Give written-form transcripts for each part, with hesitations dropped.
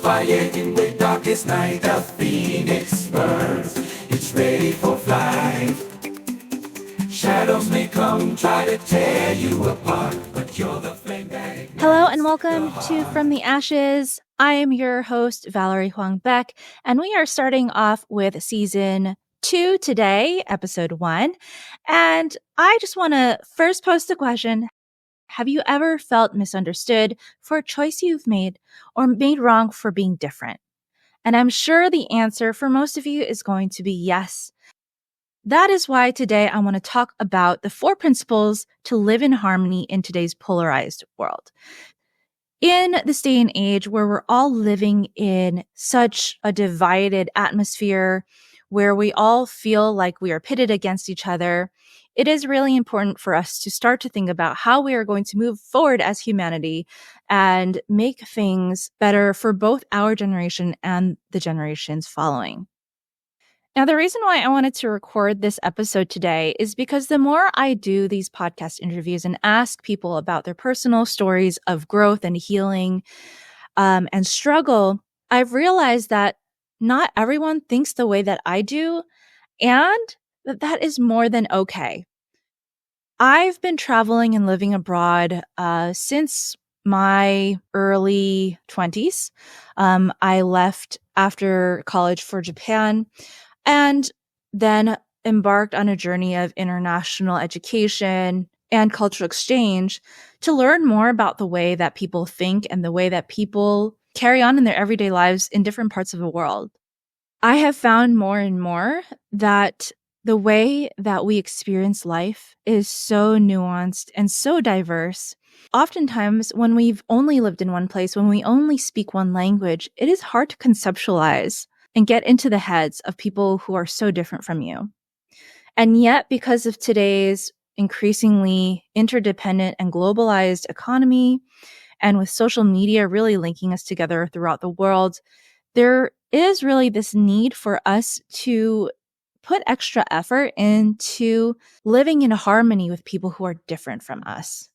fire in the darkest night. A phoenix burns, it's ready for flight. Shadows may come, try to tear you apart, but you're the flame that ignites. Hello and welcome to From the Ashes. I am your host, Valerie Huang Beck, and we are starting off with season 2 today, episode 1. And I just want to first pose the question, have you ever felt misunderstood for a choice you've made or made wrong for being different? And I'm sure the answer for most of you is going to be yes. That is why today I want to talk about the 4 principles to live in harmony in today's polarized world. In this day and age where we're all living in such a divided atmosphere, where we all feel like we are pitted against each other, it is really important for us to start to think about how we are going to move forward as humanity and make things better for both our generation and the generations following. Now, the reason why I wanted to record this episode today is because the more I do these podcast interviews and ask people about their personal stories of growth and healing and struggle, I've realized that not everyone thinks the way that I do, and that is more than okay. I've been traveling and living abroad since my early 20s. I left after college for Japan and then embarked on a journey of international education and cultural exchange to learn more about the way that people think and the way that people carry on in their everyday lives in different parts of the world. I have found more and more that the way that we experience life is so nuanced and so diverse. Oftentimes, when we've only lived in one place, when we only speak one language, it is hard to conceptualize and get into the heads of people who are so different from you. And yet, because of today's increasingly interdependent and globalized economy, and with social media really linking us together throughout the world, there is really this need for us to put extra effort into living in harmony with people who are different from us.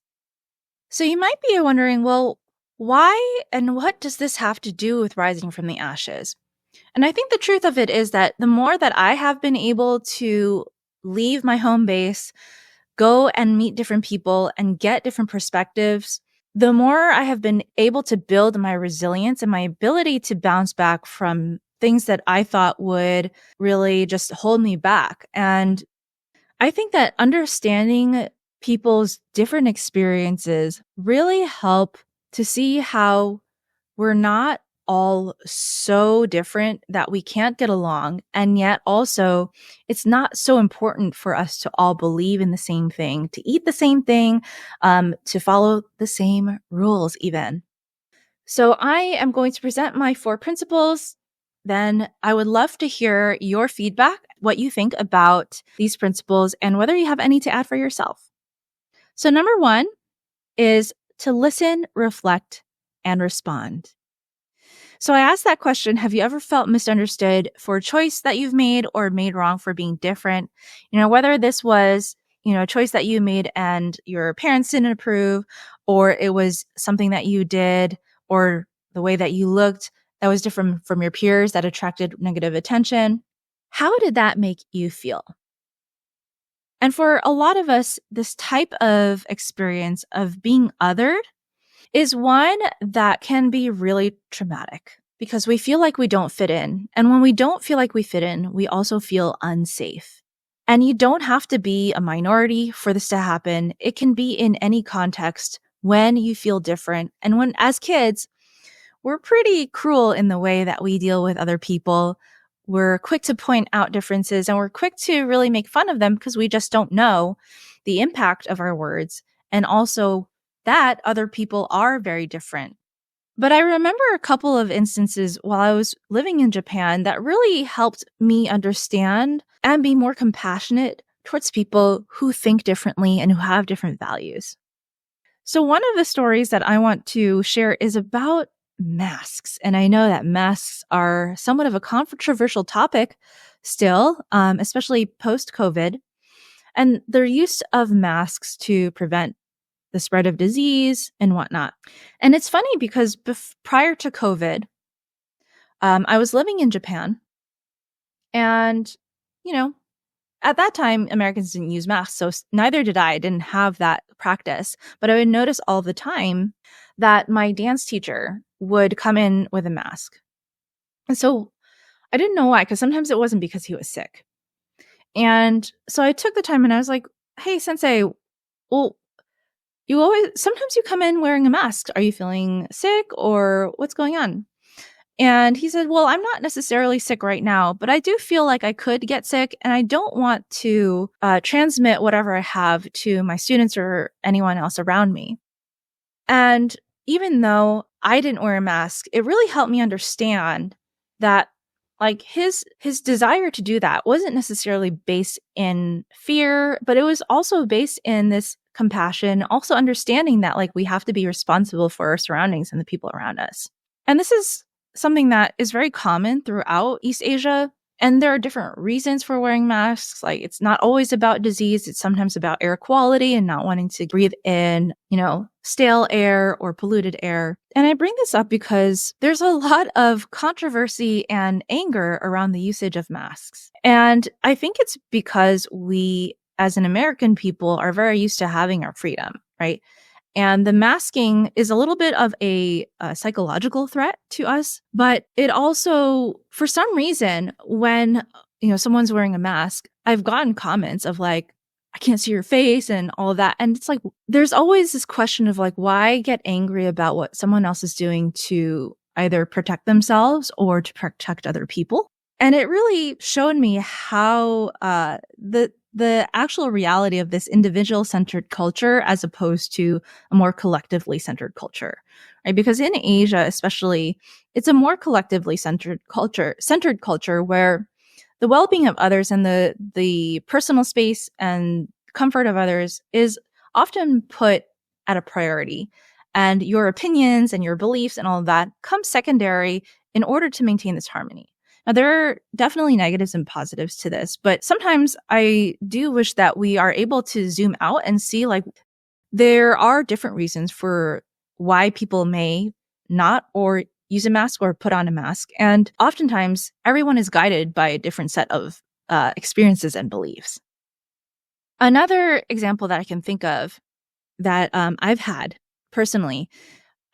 So you might be wondering, well, why and what does this have to do with rising from the ashes? And I think the truth of it is that the more that I have been able to leave my home base, go and meet different people and get different perspectives, the more I have been able to build my resilience and my ability to bounce back from things that I thought would really just hold me back. And I think that understanding people's different experiences really help to see how we're not all so different that we can't get along. And yet also it's not so important for us to all believe in the same thing, to eat the same thing, to follow the same rules even. So I am going to present my 4 principles. Then I would love to hear your feedback, what you think about these principles, and whether you have any to add for yourself. So number 1 is to listen, reflect, and respond. So I asked that question, have you ever felt misunderstood for a choice that you've made or made wrong for being different? Whether this was, a choice that you made and your parents didn't approve, or it was something that you did, or the way that you looked that was different from your peers that attracted negative attention. How did that make you feel? And for a lot of us, this type of experience of being othered is one that can be really traumatic because we feel like we don't fit in. And when we don't feel like we fit in, we also feel unsafe. And you don't have to be a minority for this to happen. It can be in any context when you feel different. And when, as kids, we're pretty cruel in the way that we deal with other people. We're quick to point out differences and we're quick to really make fun of them because we just don't know the impact of our words. And also that other people are very different. But I remember a couple of instances while I was living in Japan that really helped me understand and be more compassionate towards people who think differently and who have different values. So one of the stories that I want to share is about masks. And I know that masks are somewhat of a controversial topic still, especially post-COVID, and their use of masks to prevent the spread of disease and whatnot. And it's funny because prior to COVID, I was living in Japan, and, you know, at that time, Americans didn't use masks, so neither did I. I didn't have that practice. But I would notice all the time that my dance teacher would come in with a mask. And so I didn't know why, because sometimes it wasn't because he was sick. And so I took the time and I was like, hey, sensei, well, sometimes you come in wearing a mask. Are you feeling sick or what's going on? And he said, well, I'm not necessarily sick right now, but I do feel like I could get sick, and I don't want to transmit whatever I have to my students or anyone else around me. And even though I didn't wear a mask, it really helped me understand that like his desire to do that wasn't necessarily based in fear, but it was also based in this compassion, also understanding that like we have to be responsible for our surroundings and the people around us. And this is something that is very common throughout East Asia. And there are different reasons for wearing masks. Like it's not always about disease. It's sometimes about air quality and not wanting to breathe in, stale air or polluted air. And I bring this up because there's a lot of controversy and anger around the usage of masks. And I think it's because we, as an American people, are very used to having our freedom, right? And the masking is a little bit of a psychological threat to us, but it also, for some reason, when someone's wearing a mask, I've gotten comments of like, I can't see your face and all of that. And it's like, there's always this question of like, why get angry about what someone else is doing to either protect themselves or to protect other people? And it really showed me how the actual reality of this individual-centered culture as opposed to a more collectively centered culture, right? Because in Asia, especially, it's a more collectively centered culture where the well-being of others and the personal space and comfort of others is often put at a priority. And your opinions and your beliefs and all of that come secondary in order to maintain this harmony. Now, there are definitely negatives and positives to this, but sometimes I do wish that we are able to zoom out and see like there are different reasons for why people may not or use a mask or put on a mask. And oftentimes everyone is guided by a different set of experiences and beliefs. Another example that I can think of that I've had personally,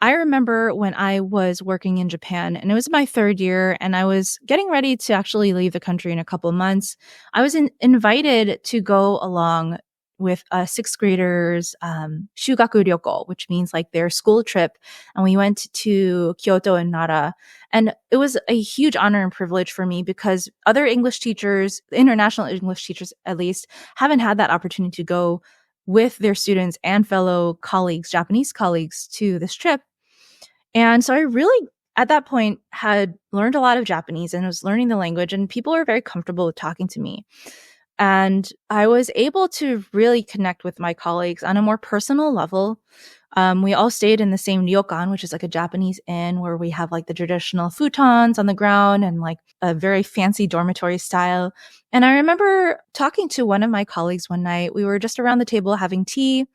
I remember when I was working in Japan, and it was my third year, and I was getting ready to actually leave the country in a couple of months. I was invited to go along with sixth graders' shugaku ryoko, which means like their school trip. And we went to Kyoto and Nara. And it was a huge honor and privilege for me because other English teachers, international English teachers at least, haven't had that opportunity to go with their students and fellow colleagues, Japanese colleagues, to this trip. And so I really, at that point, had learned a lot of Japanese and was learning the language, and people were very comfortable with talking to me. And I was able to really connect with my colleagues on a more personal level. We all stayed in the same ryokan, which is like a Japanese inn where we have like the traditional futons on the ground and like a very fancy dormitory style. And I remember talking to one of my colleagues one night. We were just around the table having tea,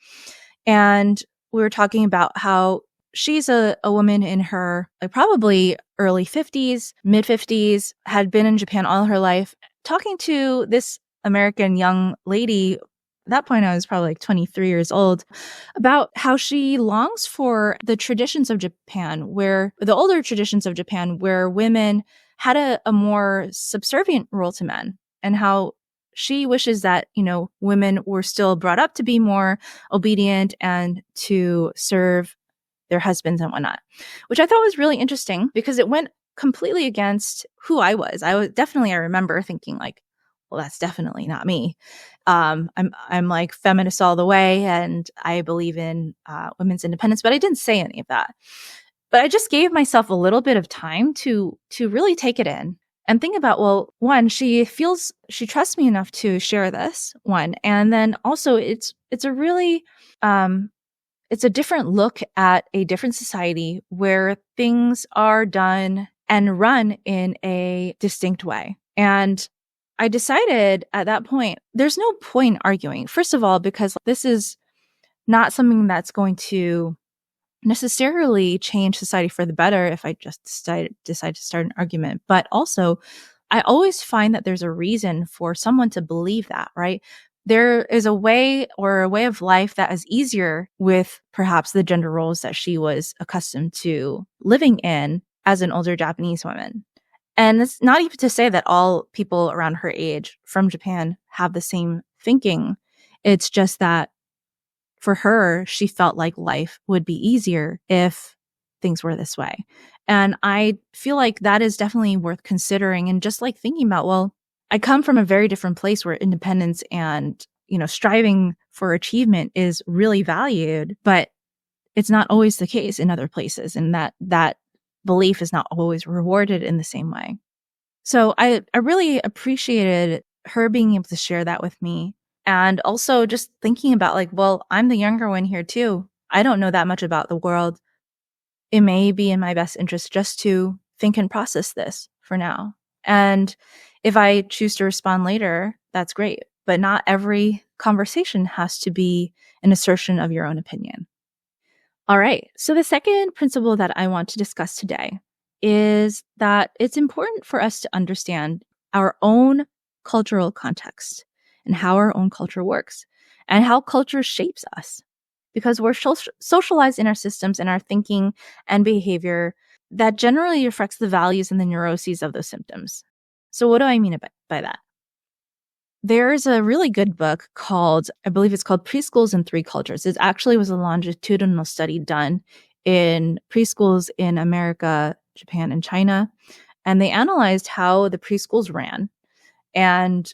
and we were talking about how she's a woman in her like probably early 50s, mid 50s, had been in Japan all her life, talking to this American young lady. At that point, I was probably like 23 years old, about how she longs for the traditions of Japan, where the older traditions of Japan, where women had a more subservient role to men, and how she wishes that, women were still brought up to be more obedient and to serve their husbands and whatnot, which I thought was really interesting because it went completely against who I was. I remember thinking like, well, that's definitely not me. I'm like feminist all the way, and I believe in women's independence, but I didn't say any of that. But I just gave myself a little bit of time to really take it in and think about, well, one, she trusts me enough to share this, one, and then also it's a really it's a different look at a different society where things are done and run in a distinct way. And I decided at that point, there's no point arguing. First of all, because this is not something that's going to necessarily change society for the better if I just decide to start an argument. But also, I always find that there's a reason for someone to believe that, right? There is a way of life that is easier with perhaps the gender roles that she was accustomed to living in as an older Japanese woman. And it's not even to say that all people around her age from Japan have the same thinking. It's just that for her, she felt like life would be easier if things were this way. And I feel like that is definitely worth considering and just like thinking about, well, I come from a very different place where independence and, striving for achievement is really valued, but it's not always the case in other places. And that belief is not always rewarded in the same way. So I really appreciated her being able to share that with me. And also just thinking about like, well, I'm the younger one here too. I don't know that much about the world. It may be in my best interest just to think and process this for now. And if I choose to respond later, that's great. But not every conversation has to be an assertion of your own opinion. All right. So the second principle that I want to discuss today is that it's important for us to understand our own cultural context and how our own culture works and how culture shapes us, because we're socialized in our systems and our thinking and behavior that generally reflects the values and the neuroses of those symptoms. So what do I mean by that? There's a really good book called, I believe it's called Preschools in Three Cultures. It actually was a longitudinal study done in preschools in America, Japan, and China. And they analyzed how the preschools ran and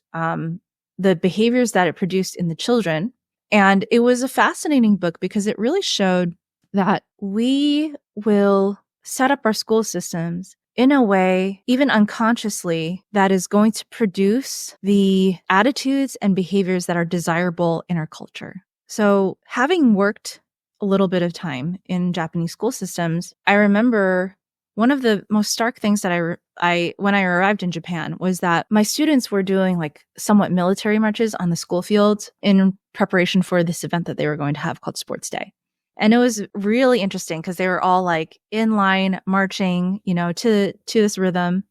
the behaviors that it produced in the children. And it was a fascinating book because it really showed that we will set up our school systems in a way, even unconsciously, that is going to produce the attitudes and behaviors that are desirable in our culture. So having worked a little bit of time in Japanese school systems, I remember one of the most stark things that I when I arrived in Japan was that my students were doing like somewhat military marches on the school field in preparation for this event that they were going to have called Sports Day. And it was really interesting because they were all like in line marching, to this rhythm.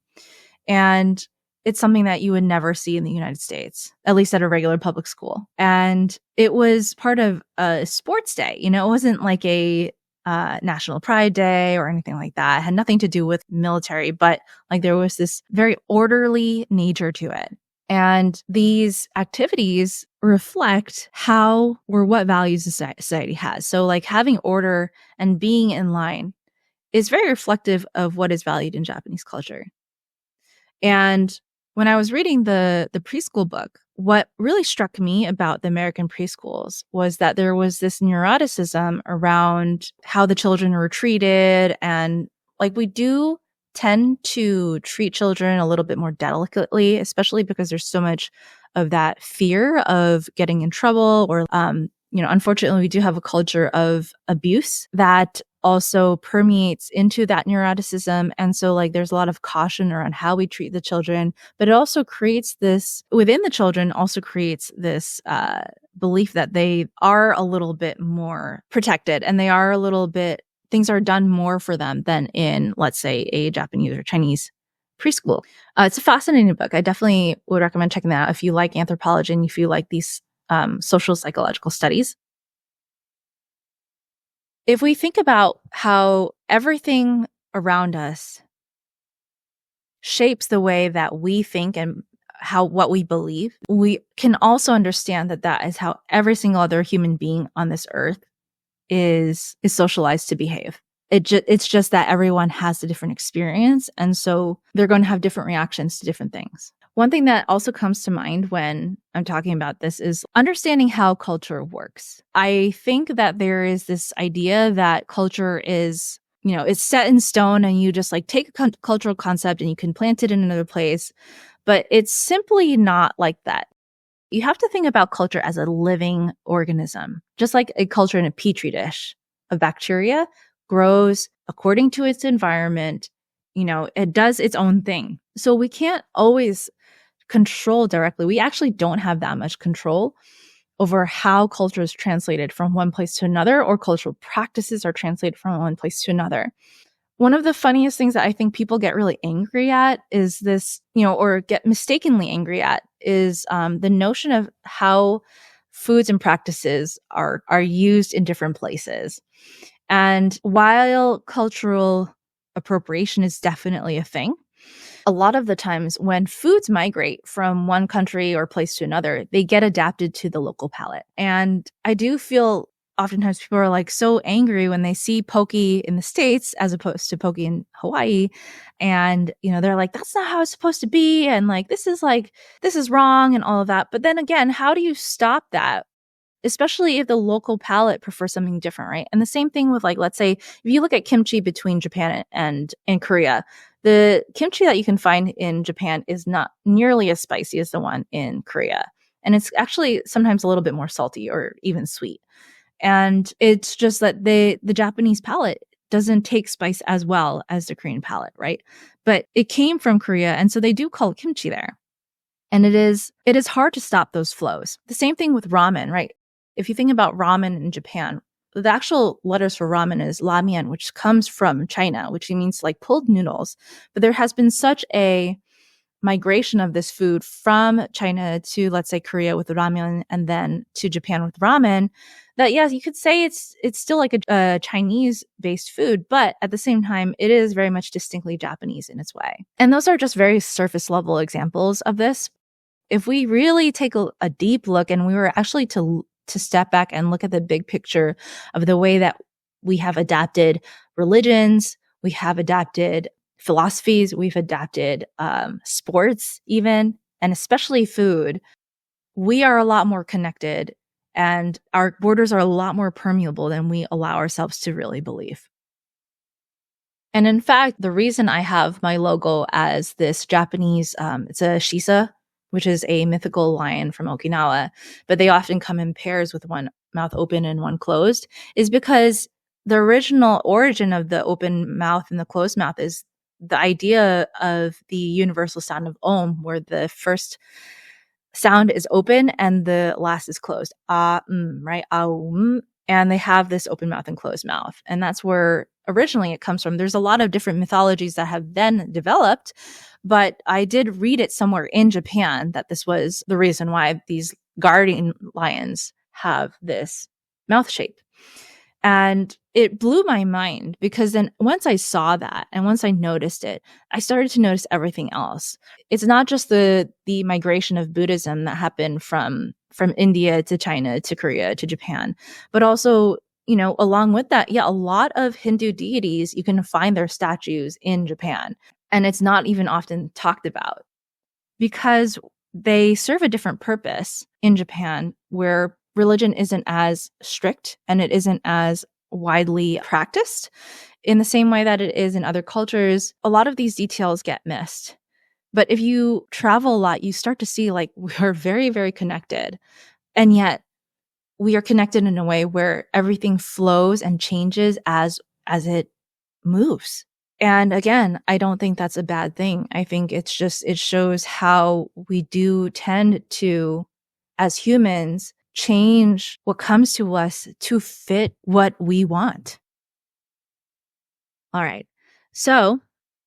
And it's something that you would never see in the United States, at least at a regular public school. And it was part of a sports day. It wasn't like a National Pride Day or anything like that. It had nothing to do with military, but like there was this very orderly nature to it. And these activities reflect how or what values society has. So like having order and being in line is very reflective of what is valued in Japanese culture. And when I was reading the preschool book, what really struck me about the American preschools was that there was this neuroticism around how the children were treated. And like we do tend to treat children a little bit more delicately, especially because there's so much of that fear of getting in trouble or, unfortunately, we do have a culture of abuse that also permeates into that neuroticism. And so like there's a lot of caution around how we treat the children, but it also creates this within the children also creates this belief that they are a little bit more protected and they are a little bit, things are done more for them than in, let's say, a Japanese or Chinese preschool. It's a fascinating book. I definitely would recommend checking that out if you like anthropology and if you like these social psychological studies. If we think about how everything around us shapes the way that we think and what we believe, we can also understand that that is how every single other human being on this earth is socialized to behave. It's just that everyone has a different experience, and so they're going to have different reactions to different things. One thing that also comes to mind when I'm talking about this is understanding how culture works. I think that there is this idea that culture is, it's set in stone and you just like take a cultural concept and you can plant it in another place, but it's simply not like that. You have to think about culture as a living organism, just like a culture in a petri dish of bacteria grows according to its environment. It does its own thing. So we can't always control directly. We actually don't have that much control over how culture is translated from one place to another, or cultural practices are translated from one place to another. One of the funniest things that I think people get really angry at is this, or get mistakenly angry at, is the notion of how foods and practices are used in different places. And while cultural appropriation is definitely a thing, a lot of the times when foods migrate from one country or place to another, they get adapted to the local palate. And I do feel oftentimes people are like so angry when they see poke in the States as opposed to poke in Hawaii. And, they're like, that's not how it's supposed to be. And this is wrong and all of that. But then again, how do you stop that? Especially if the local palate prefers something different, right? And the same thing with let's say, if you look at kimchi between Japan and Korea, the kimchi that you can find in Japan is not nearly as spicy as the one in Korea. And it's actually sometimes a little bit more salty or even sweet. And it's just that the Japanese palate doesn't take spice as well as the Korean palate, right? But it came from Korea, and so they do call it kimchi there. And it is hard to stop those flows. The same thing with ramen, right? If you think about ramen in Japan, the actual letters for ramen is ramyeon, which comes from China, which means pulled noodles. But there has been such a migration of this food from China to, let's say, Korea with ramyeon, and then to Japan with ramen, that yes, you could say it's still a Chinese-based food, but at the same time, it is very much distinctly Japanese in its way. And those are just very surface level examples of this. If we really take a deep look, and we were actually to step back and look at the big picture of the way that we have adapted religions, we have adapted philosophies, we've adapted sports even, and especially food, we are a lot more connected, and our borders are a lot more permeable than we allow ourselves to really believe. And in fact, the reason I have my logo as this Japanese, it's a shisa, which is a mythical lion from Okinawa, but they often come in pairs with one mouth open and one closed, is because the original origin of the open mouth and the closed mouth is the idea of the universal sound of Om, where the first sound is open and the last is closed. Right? And they have this open mouth and closed mouth. And that's where originally it comes from. There's a lot of different mythologies that have then developed, but I did read it somewhere in Japan that this was the reason why these guardian lions have this mouth shape. And it blew my mind, because then once I saw that and once I noticed it, I started to notice everything else. It's not just the migration of Buddhism that happened from India to China to Korea to Japan, but also, along with that, a lot of Hindu deities, you can find their statues in Japan. And it's not even often talked about because they serve a different purpose in Japan, where religion isn't as strict and it isn't as widely practiced in the same way that it is in other cultures. A lot of these details get missed. But if you travel a lot, you start to see we're very, very connected. And yet we are connected in a way where everything flows and changes as it moves. And again, I don't think that's a bad thing. I think it shows how we do tend to, as humans, change what comes to us to fit what we want. All right. So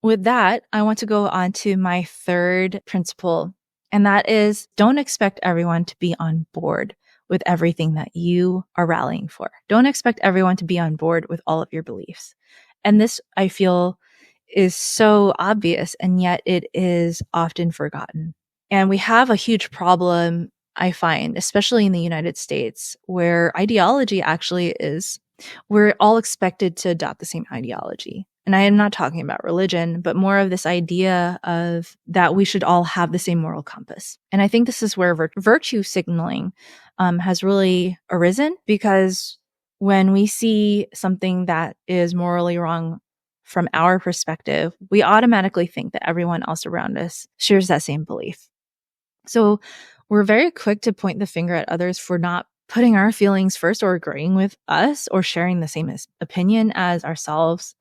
with that, I want to go on to my third principle, and that is, don't expect everyone to be on board with everything that you are rallying for. Don't expect everyone to be on board with all of your beliefs. And this, I feel, is so obvious, and yet it is often forgotten. And we have a huge problem, I find, especially in the United States, where ideology actually is, we're all expected to adopt the same ideology. And I am not talking about religion, but more of this idea of that we should all have the same moral compass. And I think this is where virtue signaling has really arisen, because when we see something that is morally wrong from our perspective, we automatically think that everyone else around us shares that same belief. So we're very quick to point the finger at others for not putting our feelings first, or agreeing with us, or sharing the same opinion as ourselves.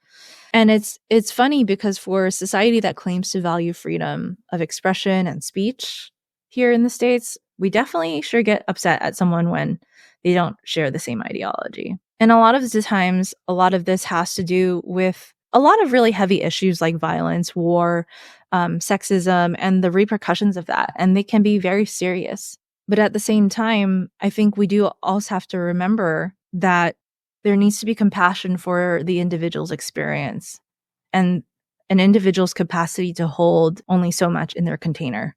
And it's funny, because for a society that claims to value freedom of expression and speech here in the States, we definitely sure get upset at someone when they don't share the same ideology. And a lot of the times, a lot of this has to do with a lot of really heavy issues like violence, war, sexism, and the repercussions of that. And they can be very serious. But at the same time, I think we do also have to remember that there needs to be compassion for the individual's experience and an individual's capacity to hold only so much in their container.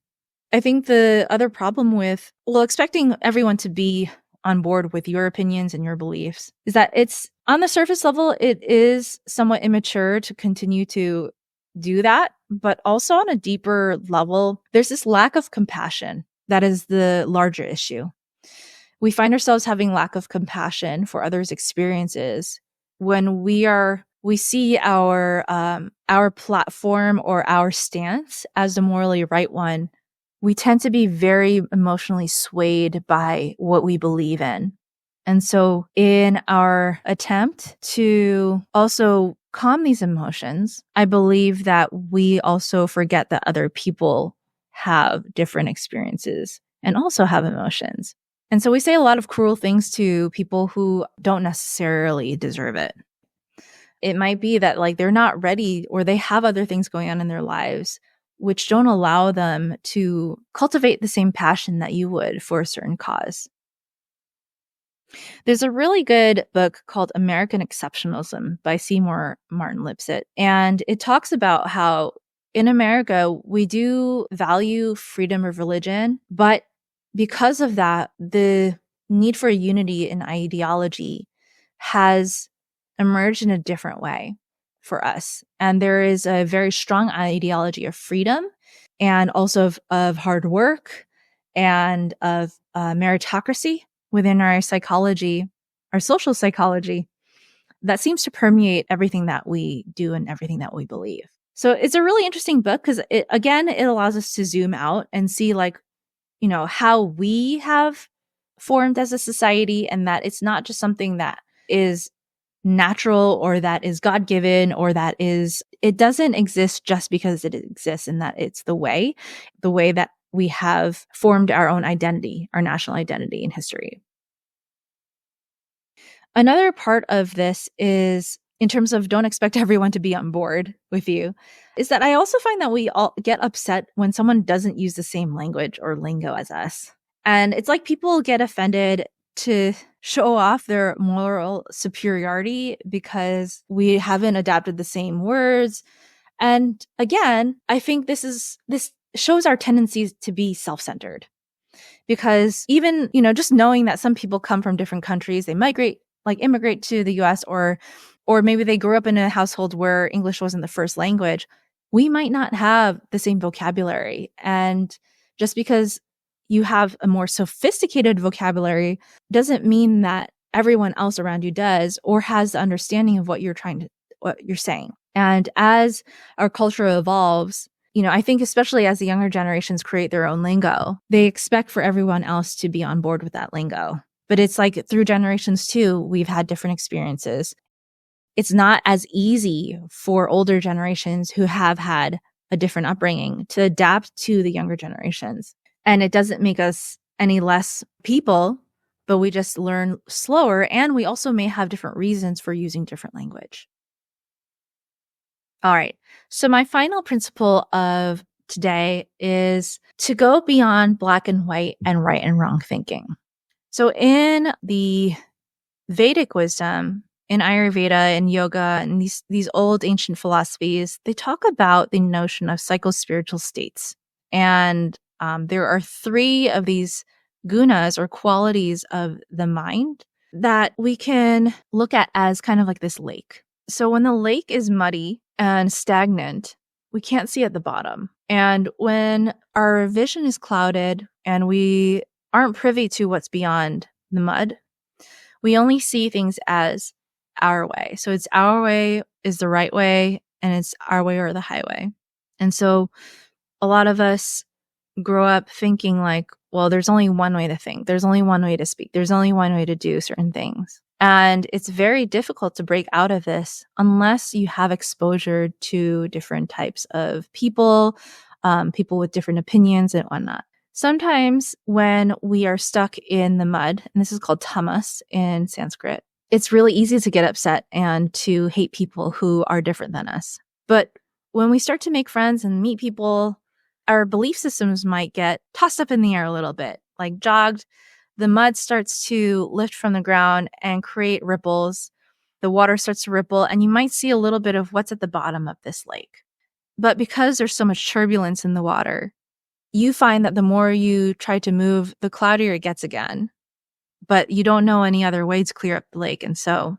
I think the other problem with, expecting everyone to be on board with your opinions and your beliefs is that it's on the surface level, it is somewhat immature to continue to do that. But also on a deeper level, there's this lack of compassion that is the larger issue. We find ourselves having lack of compassion for others' experiences when we see our platform or our stance as the morally right one. We tend to be very emotionally swayed by what we believe in. And so in our attempt to also calm these emotions, I believe that we also forget that other people have different experiences and also have emotions. And so we say a lot of cruel things to people who don't necessarily deserve it. It might be that they're not ready or they have other things going on in their lives which don't allow them to cultivate the same passion that you would for a certain cause. There's a really good book called American Exceptionalism by Seymour Martin Lipset, and it talks about how in America, we do value freedom of religion, but because of that, the need for unity in ideology has emerged in a different way for us. And there is a very strong ideology of freedom and also of hard work and of meritocracy within our psychology, our social psychology, that seems to permeate everything that we do and everything that we believe. So it's a really interesting book because it allows us to zoom out and see how we have formed as a society, and that it's not just something that is natural or that is God-given or it doesn't exist just because it exists, and that it's the way that we have formed our own identity, our national identity in history. Another part of this is, in terms of don't expect everyone to be on board with you, is that I also find that we all get upset when someone doesn't use the same language or lingo as us. And it's like people get offended to show off their moral superiority because we haven't adapted the same words. And again, I think this shows our tendencies to be self-centered. Because even, just knowing that some people come from different countries, they immigrate to the US, or maybe they grew up in a household where English wasn't the first language, we might not have the same vocabulary. And just because you have a more sophisticated vocabulary doesn't mean that everyone else around you does or has the understanding of what you're saying. And as our culture evolves, I think especially as the younger generations create their own lingo, they expect for everyone else to be on board with that lingo. But it's like through generations too, we've had different experiences. It's not as easy for older generations who have had a different upbringing to adapt to the younger generations. And it doesn't make us any less people, but we just learn slower. And we also may have different reasons for using different language. All right. So my final principle of today is to go beyond black and white and right and wrong thinking. So in the Vedic wisdom, in Ayurveda and yoga and these old ancient philosophies, they talk about the notion of psychospiritual states. And there are 3 of these gunas or qualities of the mind that we can look at as kind of like this lake. So when the lake is muddy and stagnant, we can't see at the bottom. And when our vision is clouded and we aren't privy to what's beyond the mud, we only see things as our way. So it's our way is the right way, and it's our way or the highway. And so a lot of us grow up thinking well, there's only one way to think. There's only one way to speak. There's only one way to do certain things. And it's very difficult to break out of this unless you have exposure to different types of people, people with different opinions and whatnot. Sometimes when we are stuck in the mud, and this is called tamas in Sanskrit, it's really easy to get upset and to hate people who are different than us. But when we start to make friends and meet people, our belief systems might get tossed up in the air a little bit, like jogged. The mud starts to lift from the ground and create ripples. The water starts to ripple, and you might see a little bit of what's at the bottom of this lake. But because there's so much turbulence in the water, you find that the more you try to move, the cloudier it gets again. But you don't know any other way to clear up the lake, and so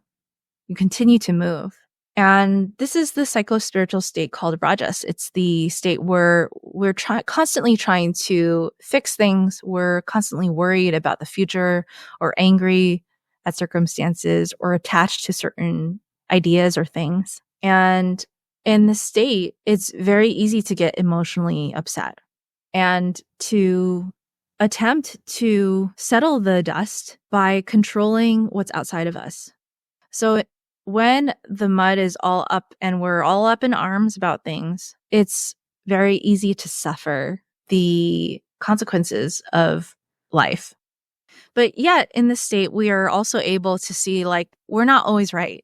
you continue to move. And this is the psycho-spiritual state called rajas. It's the state where we're constantly trying to fix things. We're constantly worried about the future or angry at circumstances or attached to certain ideas or things. And in this state, it's very easy to get emotionally upset and to attempt to settle the dust by controlling what's outside of us. So when the mud is all up and we're all up in arms about things, it's very easy to suffer the consequences of life. But yet in this state, we are also able to see, like, we're not always right.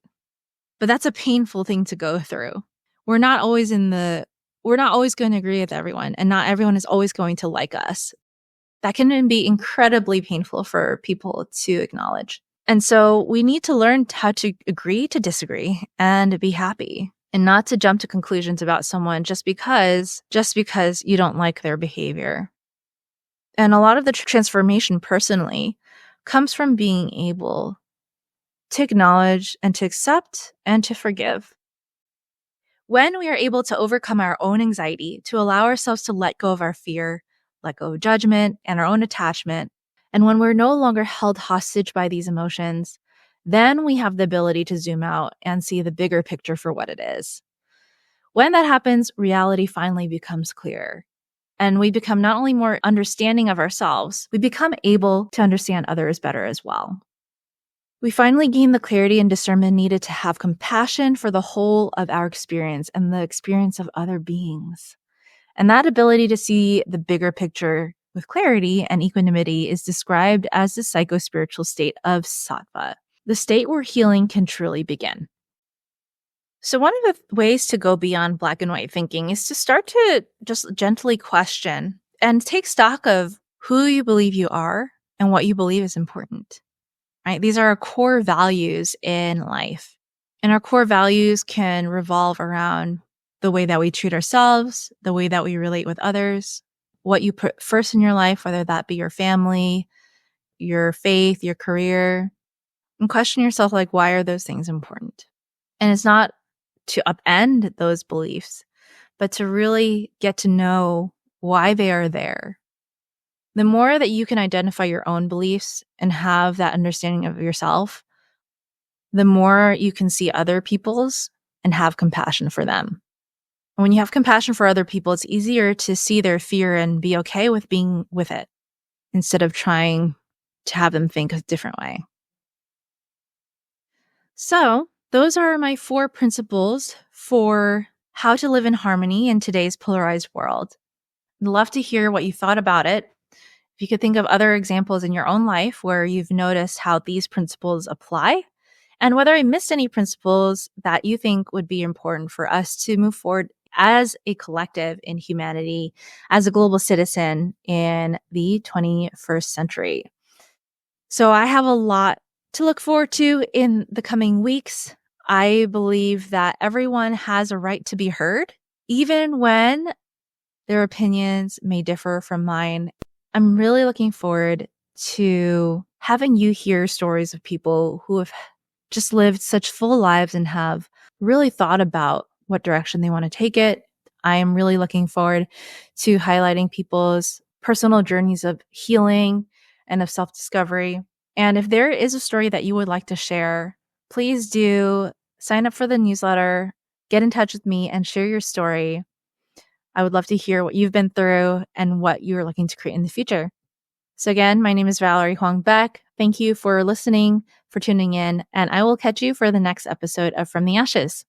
But that's a painful thing to go through. We're not always going to agree with everyone, and not everyone is always going to like us. That can be incredibly painful for people to acknowledge. And so we need to learn how to agree to disagree and be happy, and not to jump to conclusions about someone just because you don't like their behavior. And a lot of the transformation personally comes from being able to acknowledge and to accept and to forgive. When we are able to overcome our own anxiety, to allow ourselves to let go of our fear, let go of judgment and our own attachment, and when we're no longer held hostage by these emotions, then we have the ability to zoom out and see the bigger picture for what it is. When that happens, reality finally becomes clear. And we become not only more understanding of ourselves, we become able to understand others better as well. We finally gain the clarity and discernment needed to have compassion for the whole of our experience and the experience of other beings. And that ability to see the bigger picture with clarity and equanimity is described as the psycho-spiritual state of sattva, the state where healing can truly begin. So one of the ways to go beyond black and white thinking is to start to just gently question and take stock of who you believe you are and what you believe is important. Right? These are our core values in life. And our core values can revolve around the way that we treat ourselves, the way that we relate with others, what you put first in your life, whether that be your family, your faith, your career, and question yourself, like, why are those things important? And it's not to upend those beliefs, but to really get to know why they are there. The more that you can identify your own beliefs and have that understanding of yourself, the more you can see other people's and have compassion for them. When you have compassion for other people, it's easier to see their fear and be okay with being with it instead of trying to have them think a different way. So, those are my 4 principles for how to live in harmony in today's polarized world. I'd love to hear what you thought about it. If you could think of other examples in your own life where you've noticed how these principles apply, and whether I missed any principles that you think would be important for us to move forward as a collective in humanity, as a global citizen in the 21st century. So I have a lot to look forward to in the coming weeks. I believe that everyone has a right to be heard, even when their opinions may differ from mine. I'm really looking forward to having you hear stories of people who have just lived such full lives and have really thought about what direction they want to take it. I am really looking forward to highlighting people's personal journeys of healing and of self-discovery. And if there is a story that you would like to share, please do sign up for the newsletter, get in touch with me, and share your story. I would love to hear what you've been through and what you're looking to create in the future. So again, my name is Valerie Huang Beck. Thank you for listening, for tuning in, and I will catch you for the next episode of From the Ashes.